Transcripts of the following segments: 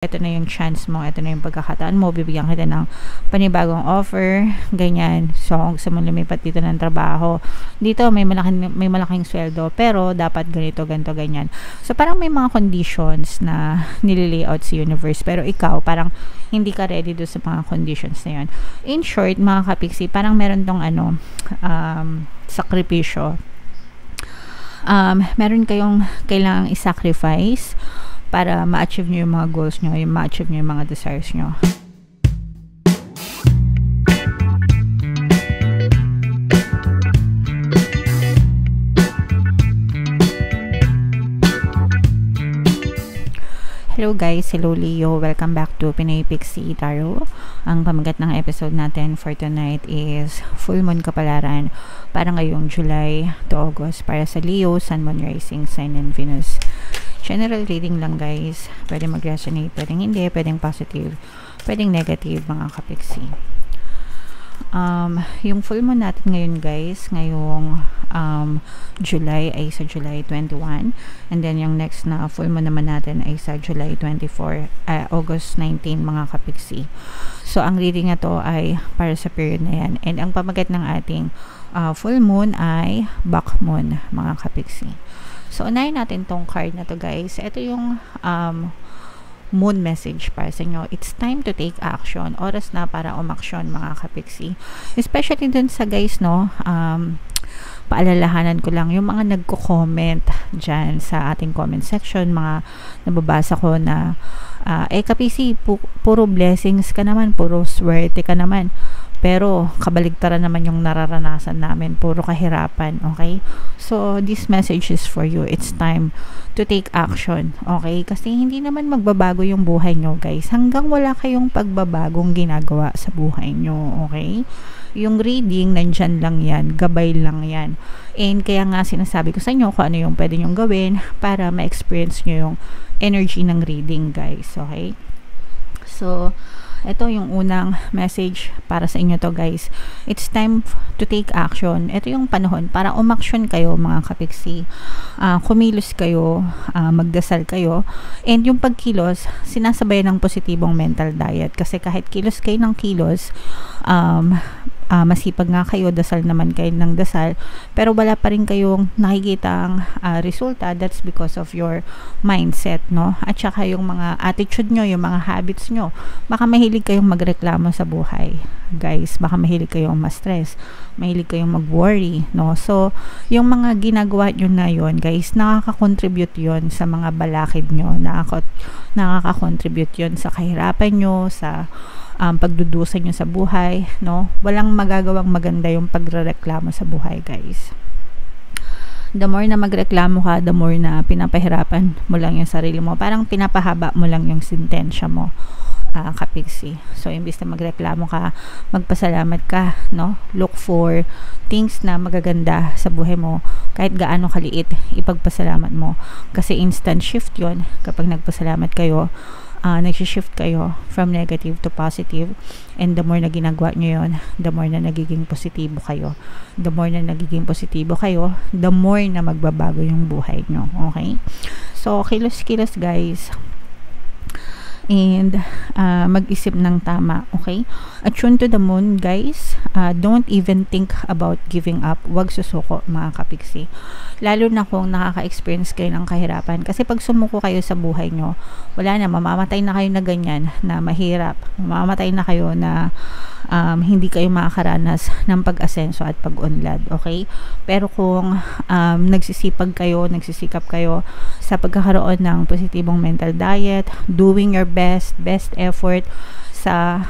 ito na yung chance mo, ito na yung pagkakataan mo, bibigyan kita ng panibagong offer, ganyan. So, kung gusto mo lumipat dito ng trabaho, dito may malaking sweldo, pero dapat ganito, ganito, ganyan. So, parang may mga conditions na nililayout sa universe, pero ikaw, parang hindi ka ready do sa mga conditions na yun. In short, mga kapiksi, parang meron tong sakripisyo. Meron kayong kailangang i-sacrifice para ma-achieve nyo yung mga goals nyo, ma-achieve nyo yung mga desires nyo. Hello guys, hello Leo, welcome back to Pinoy Pixie Tarot. Ang pamagat ng episode natin for tonight is Full Moon Kapalaran para ngayong July to August para sa Leo, Sun, Moon, Rising, Sign, and Venus. General reading lang guys, pwede mag-resonate, pwedeng hindi, pwedeng positive, pwedeng negative mga kapiksi. Yung full moon natin ngayon guys, ngayong July ay sa July 21, and then yung next na full moon naman natin ay sa July 24, August 19 mga kapiksi. So ang reading na to ay para sa period na yan, and ang pamagat ng ating full moon ay back moon mga kapiksi. So unahin natin tong card na to guys. Ito yung moon message para sa inyo. It's time to take action. Oras na para umaksyon mga kapiksi. Especially dun sa guys, no, paalalahanan ko lang yung mga nagko-comment dyan sa ating comment section, mga nababasa ko na kapiksi, puro blessings ka naman, puro swerte ka naman. Pero kabaligtaran naman yung nararanasan namin, puro kahirapan, okay? So this message is for you. It's time to take action, okay? Kasi hindi naman magbabago yung buhay nyo guys hanggang wala kayong pagbabagong ginagawa sa buhay nyo, okay? Yung reading, nandyan lang yan, gabay lang yan. And kaya nga sinasabi ko sa inyo kung ano yung pwede nyong gawin para ma-experience nyo yung energy ng reading guys, okay? So ito yung unang message para sa inyo to guys. It's time to take action. Ito yung panahon para umaksyon kayo mga kapiksi. Kumilos kayo, magdasal kayo. And yung pagkilos, sinasabayan ng positibong mental diet. Kasi kahit kilos kayo ng kilos, masipag nga kayo, dasal naman kayo ng dasal, pero wala pa rin kayong nakikitang resulta. That's because of your mindset, no? At saka yung mga attitude nyo, yung mga habits nyo. Baka mahilig kayong magreklamo sa buhay guys, baka mahilig kayong ma-stress, mahilig kayong mag-worry, no? So yung mga ginagawa nyo na yon guys, nakaka-contribute yon sa mga balakid nyo, nakaka-contribute yon sa kahirapan nyo, sa pagdudusa nyo sa buhay, no? Walang magagawang maganda yung pagrereklamo sa buhay guys. The more na magreklamo ka, the more na pinapahirapan mo lang yung sarili mo, parang pinapahaba mo lang yung sentensya mo, kapiksi. So imbis na magreklamo ka, magpasalamat ka, no? Look for things na magaganda sa buhay mo, kahit gaano kaliit, ipagpasalamat mo, kasi instant shift yon kapag nagpasalamat kayo. Nag-shift kayo from negative to positive, and the more na ginagawa nyo yun, the more na nagiging positibo kayo. The more na nagiging positibo kayo, the more na magbabago yung buhay nyo, okay? So kilos-kilos guys, and mag-isip ng tama, okay? Attune to the moon guys. Don't even think about giving up. Huwag susuko mga kapiksi, lalo na kung nakaka-experience kayo ng kahirapan. Kasi pag sumuko kayo sa buhay nyo, wala na, mamamatay na kayo na ganyan, na mahirap, mamamatay na kayo na hindi kayo makakaranas ng pag-asenso at pag-unlad, okay? Pero kung nagsisikap kayo sa pagkakaroon ng positibong mental diet, doing your best effort sa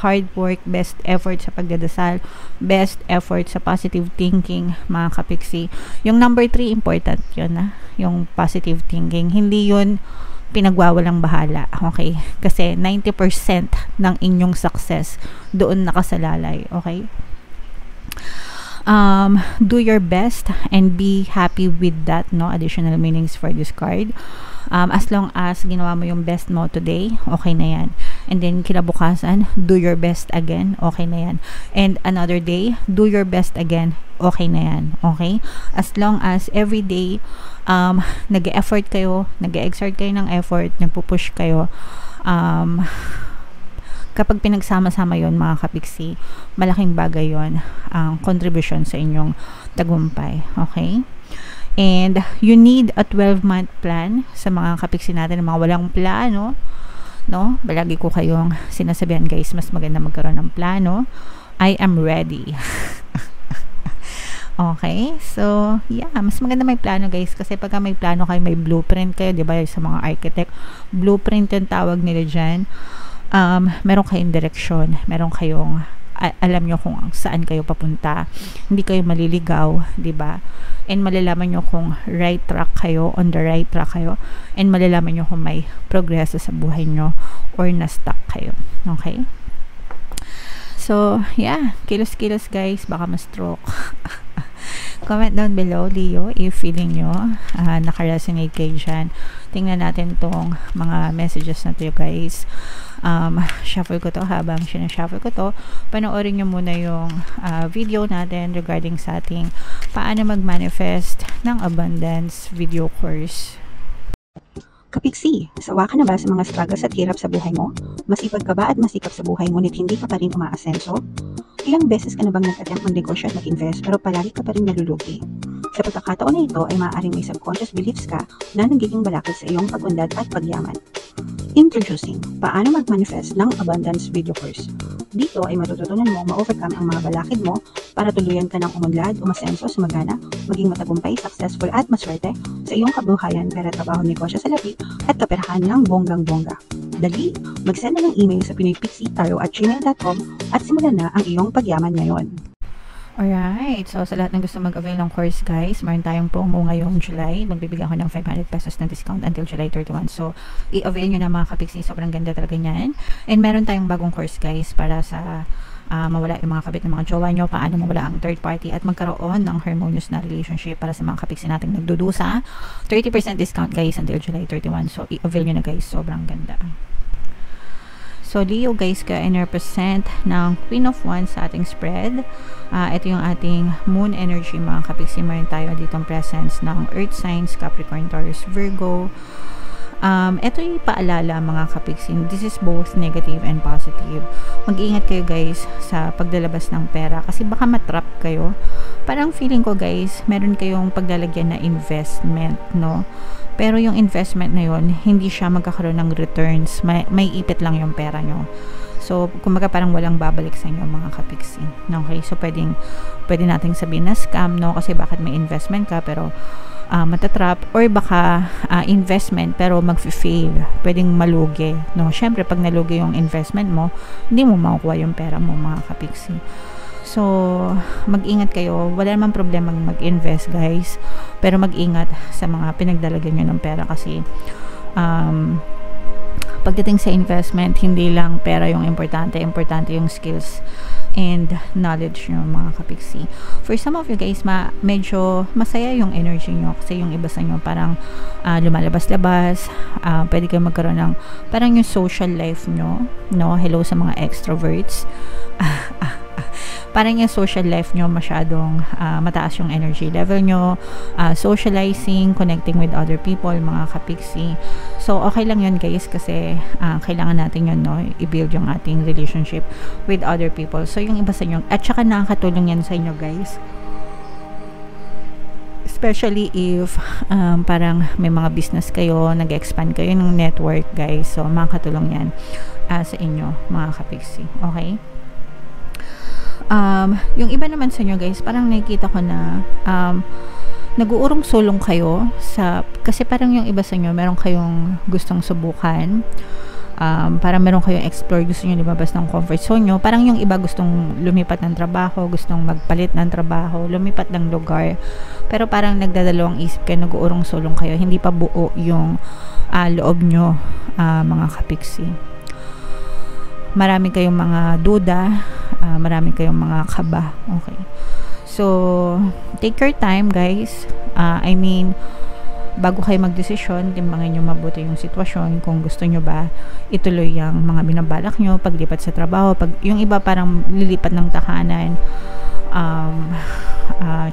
hard work, best effort sa pagdadasal, best effort sa positive thinking mga kapiksi. Yung number 3, important yun, yung positive thinking. Hindi yun pinagwawalang bahala, okay? Kasi 90% ng inyong success doon nakasalalay, okay? Do your best and be happy with that, no? Additional meanings for this card. As long as ginawa mo yung best mo today, okay na yan. And then kinabukasan, do your best again, okay na yan. And another day, do your best again, okay na yan, okay? As long as every day, nag-e-effort kayo, nag-e-exert kayo ng effort, nagpo-push kayo, kapag pinagsama-sama yon mga kapiksi, malaking bagay yon ang contribution sa inyong tagumpay. Okay? And you need a 12-month plan sa mga kapiksi natin, mga walang plano, no? Balagi ko kayong sinasabihan, guys, mas maganda magkaroon ng plano. I am ready. Okay? So, yeah, mas maganda may plano, guys, kasi pagka may plano kayo, may blueprint kayo, 'di ba? Sa mga architect, blueprint 'yung tawag nila diyan. Meron kayong direksyon, meron kayong alam nyo kung saan kayo papunta, hindi kayo maliligaw, di ba? And malalaman nyo kung right track kayo, on the right track kayo, and malalaman nyo kung may progreso sa buhay nyo or na-stuck kayo. Okay? So, yeah, kilos-kilos, guys, baka ma-stroke. Comment down below, Leo, if feeling nyo naka-resonate kayo dyan. Tingnan natin tong mga messages na to, guys. Shuffle ko to. Habang sinashuffle ko to, panoorin nyo muna yung video natin regarding sa ating paano mag-manifest ng abundance video course. Kapiksi, sawa ka na ba sa mga struggles at hirap sa buhay mo? Masipag ka ba at masikap sa buhay ngunit hindi ka pa rin umaasenso? Ilang beses ka na bang nag-attempt mag-negosyo at mag-invest pero palagi ka pa rin nalulugi? Sa pagkakataon na ito ay maaaring may subconscious beliefs ka na nagiging balakid sa iyong pag-unlad at pagyaman. Introducing, paano mag-manifest ng abundance video course. Dito ay matututunan mo ma-overcome ang mga balakid mo para tuluyan ka ng umunlad, umasenso, sumagana, maging matagumpay, successful at maswerte sa iyong kabuhayan, pera, trabaho, negosyo sa lapi at kaperahan ng bonggang-bongga. Dali, mag-send na ng email sa pinoypixie@gmail.com at simulan na ang iyong pagyaman ngayon. Alright, so sa lahat ng gusto mag-avail ng course, guys, meron tayong promo ngayong July. Magbibigay ako ng 500 pesos na discount until July 31. So, i-avail nyo na mga kapiksi. Sobrang ganda talaga niyan. And meron tayong bagong course, guys, para sa mawala yung mga kabit ng mga jowa nyo, paano mawala ang third party at magkaroon ng harmonious na relationship para sa mga kapiksi nating nagdudusa. 30% discount, guys, until July 31. So, i-avail nyo na, guys. Sobrang ganda. So, Leo, guys, ka represent ng Queen of Wands sa ating spread. Ito yung ating moon energy, mga kapiksi. Meron tayo ditong presence ng earth signs, Capricorn, Taurus, Virgo. Ito yung paalala, mga kapiksi. This is both negative and positive. Mag-iingat kayo, guys, sa paglalabas ng pera kasi baka matrap kayo. Parang feeling ko, guys, meron kayong paglalagyan na investment, no? Pero yung investment na yun, hindi siya magkakaroon ng returns. May ipit lang yung pera nyo. So, kumbaga parang walang babalik sa inyo, mga kapiksi. Okay? So, pwede nating sabihin na scam, no? Kasi bakit may investment ka pero matatrap, or baka investment pero mag-fail. Pwedeng malugi, no? Syempre, pag nalugi yung investment mo, hindi mo makukuha yung pera mo, mga kapiksi. So, mag-ingat kayo. Wala namang problema mag-invest, guys. Pero mag-ingat sa mga pinagdalagyan nyo ng pera kasi pagdating sa investment, hindi lang pera yung importante. Importante yung skills and knowledge nyo, mga kapiksi. For some of you guys, medyo masaya yung energy nyo kasi yung iba sa nyo parang lumalabas-labas. Pwede kayo magkaroon ng parang yung social life nyo, no? Hello sa mga extroverts. Parang yung social life nyo masyadong mataas yung energy level nyo, socializing, connecting with other people, mga kapiksi. So, okay lang yun, guys, kasi kailangan natin yun, no? I-build yung ating relationship with other people. So, yung iba sa inyo, at saka nakakatulong yan sa inyo, guys. Especially if parang may mga business kayo, nag-expand kayo ng network, guys. So, makakatulong yan sa inyo, mga kapiksi. Okay? Yung iba naman sa inyo, guys, parang nakikita ko na nag-uurong sulong kayo kasi parang yung iba sa inyo meron kayong gustong subukan, parang meron kayong explore, gusto nyo lumabas ng comfort zone nyo. Parang yung iba gustong lumipat ng trabaho, gustong magpalit ng trabaho, lumipat ng lugar, pero parang nagdadalawang isip kayo, nag-uurong sulong kayo, hindi pa buo yung loob nyo, mga kapiksi. Marami kayong mga duda, marami kayong mga kaba. Okay. So, take your time, guys. I mean, bago kayo magdesisyon, timbangin nyo mabuti yung sitwasyon, kung gusto nyo ba ituloy yung mga binabalak nyo, paglipat sa trabaho, yung iba parang lilipat ng tahanan,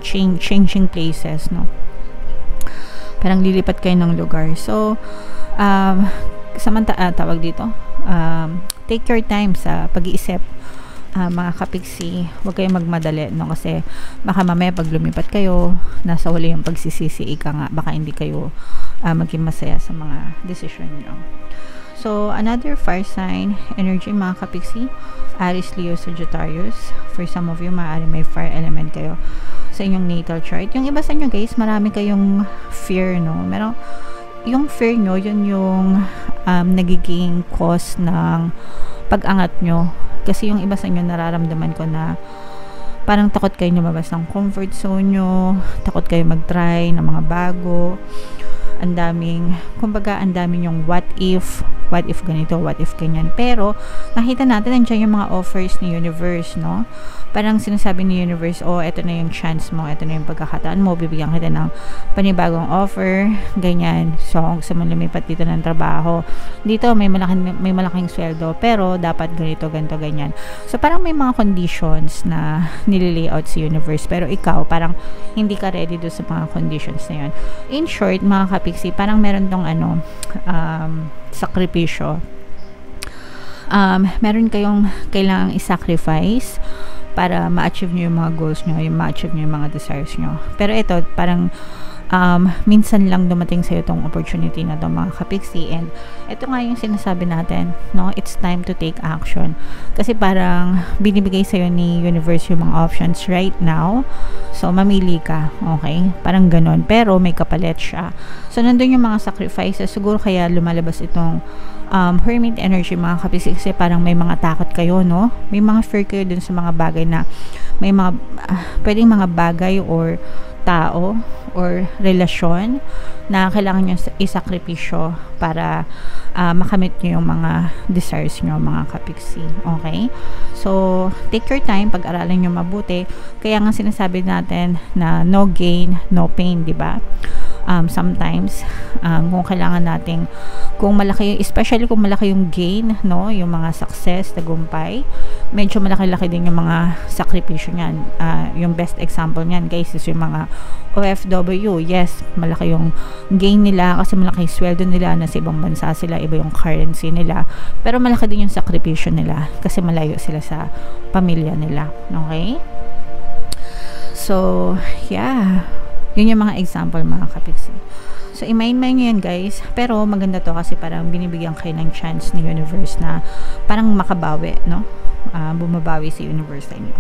changing places, no? Parang lilipat kayo ng lugar. So, tawag dito, take your time sa pag-iisip, mga kapiksi. Huwag kayong magmadali, no? Kasi baka mamaya pag lumipat kayo, nasa huli yung pagsisisi, ika nga, baka hindi kayo maging masaya sa mga decision nyo. So, another fire sign energy, mga kapiksi, Aries, Leo, Sagittarius. For some of you, maaari may fire element kayo sa inyong natal chart. Yung iba sa inyo, guys, marami kayong fear, no? Meron, yung fear nyo, yun yung nagiging cause ng pag-angat nyo. Kasi yung iba sa inyo, nararamdaman ko na parang takot kayo lumabas ng comfort zone nyo, takot kayo mag-try ng mga bago, ang daming yung what if ganito, what if ganyan. Pero nakita natin nandiyan yung mga offers ni universe, no? Parang sinasabi ni universe, oh, eto na yung chance mo, eto na yung pagkakataan mo, bibigyan kita ng panibagong offer, ganyan. So kung gusto mo lumipat dito ng trabaho, dito may malaking sweldo, pero dapat ganito, ganyan. So parang may mga conditions na nililayout si universe, pero ikaw parang hindi ka ready do sa mga conditions na yun. In short, mga kapiksi, parang meron tong sakripisyo. Meron kayong kailangang i-sacrifice para ma-achieve nyo yung mga goals nyo, ma-achieve nyo yung mga desires nyo. Pero ito, parang minsan lang dumating sa'yo itong opportunity na ito, mga kapiksi. And ito nga yung sinasabi natin, no? It's time to take action. Kasi parang binibigay sa'yo ni universe yung mga options right now. So, mamili ka. Okay? Parang ganon. Pero may kapalit siya. So, nandun yung mga sacrifices. Siguro kaya lumalabas itong hermit energy, mga kapiksi, kasi parang may mga takot kayo, no? May mga fear kayo dun sa mga bagay na may mga pwedeng mga bagay or tao or relasyon na kailangan nyo isakripisyo para makamit nyo yung mga desires nyo, mga kapiksi. Okay? So, take your time, pag-aralan nyo mabuti. Kaya nga sinasabi natin na no gain, no pain, di ba? Sometimes, kung kailangan nating, kung malaki, especially kung malaki yung gain, no, yung mga success, tagumpay, medyo malaki-laki din yung mga sakripisyo niyan. Yung best example niyan, guys, is yung mga OFW. Yes, malaki yung gain nila kasi malaki yung sweldo nila, nasa ibang bansa sila, iba yung currency nila, pero malaki din yung sakripisyo nila kasi malayo sila sa pamilya nila. Okay? So, yeah. Yun yung mga example, mga kapiksi. So, i-mind-mind nyo yan, guys. Pero, maganda to kasi parang binibigyan kayo ng chance ni universe na parang makabawi, no? Bumabawi si universe sa inyo.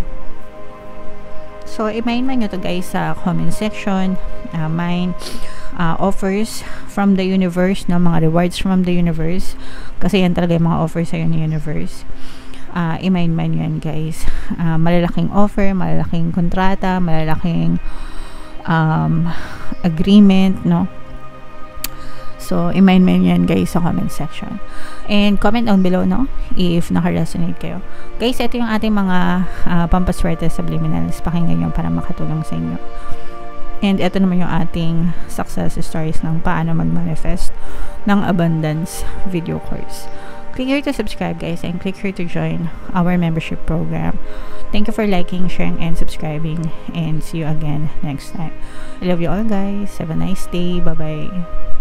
So, i-mind-mind nyo to, guys, sa comment section. Offers from the universe, no? Mga rewards from the universe. Kasi yan talaga yung mga offers sa'yo ni universe. I-mind-mind nyo yan, guys. Malalaking offer, malalaking kontrata, malalaking agreement, no? So, i-mind yan, guys, sa comment section. And comment down below, no? If naka-resonate kayo. Guys, ito yung ating mga pampaswerte subliminals. Pakinggan nyo para makatulong sa inyo. And ito naman yung ating success stories ng paano mag-manifest ng abundance video course. Click here to subscribe, guys, and click here to join our membership program. Thank you for liking, sharing, and subscribing. And see you again next time. I love you all, guys. Have a nice day. Bye-bye.